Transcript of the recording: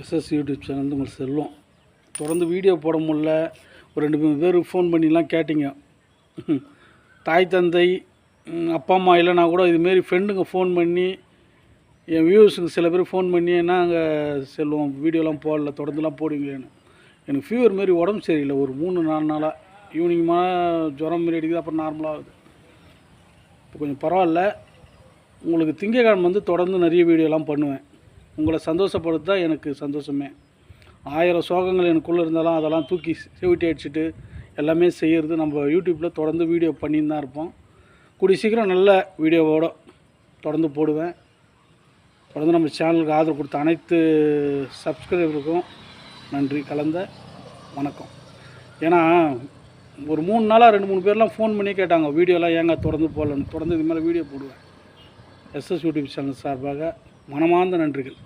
SS YouTube channel உங்கள் செல்வம். தொடர்ந்து video போட முடியல. ஒரு 2 பேர் ஃபோன் பண்ணிலாம் கேட்டிங்க. தாய் தந்தை அப்பா அம்மா இல்லைனா கூட இதுமாரி ஃப்ரெண்டுங்க ஃபோன் பண்ணி என் வியூவர்ஸுக்கு சில பேர் ஃபோன் பண்ணி நாங்கள் செல்வம் வீடியோலாம் போடல, தொடர்ந்துலாம் போடுவீங்களேன்னு. எனக்கு ஃபீவர் மாரி உடம்பு சரியில்லை. ஒரு 3-4 நாளாக ஈவினிங்மாக ஜுரம் மாரி அடிக்குது, அப்புறம் நார்மலாகுது. இப்போ கொஞ்சம் பரவாயில்ல. உங்களுக்கு திங்கக்கிழமை தொடர்ந்து நிறைய வீடியோலாம் பண்ணுவேன். உங்களை சந்தோஷப்படுத்த தான் எனக்கு சந்தோஷமே. 1000 சோகங்கள் எனக்குள்ளே இருந்தாலும் அதெல்லாம் தூக்கி செவிட்டி அடிச்சுட்டு எல்லாமே செய்கிறது நம்ம யூடியூப்பில் தொடர்ந்து வீடியோ பண்ணின்னு தான் இருப்போம். கூடிய சீக்கிரம் நல்ல வீடியோவோடு தொடர்ந்து போடுவேன். தொடர்ந்து நம்ம சேனலுக்கு ஆதரவு கொடுத்த அனைத்து சப்ஸ்கிரைபருக்கும் நன்றி கலந்த வணக்கம். ஏன்னா ஒரு 3 நாளாக 2-3 பேர்லாம் ஃபோன் பண்ணி கேட்டாங்க, வீடியோலாம் ஏங்க தொடர்ந்து போடலன்னு. தொடர்ந்து இது மேலே வீடியோ போடுவேன். எஸ்எஸ் யூடியூப் சேனல் சார்பாக மனமார்ந்த நன்றிகள்.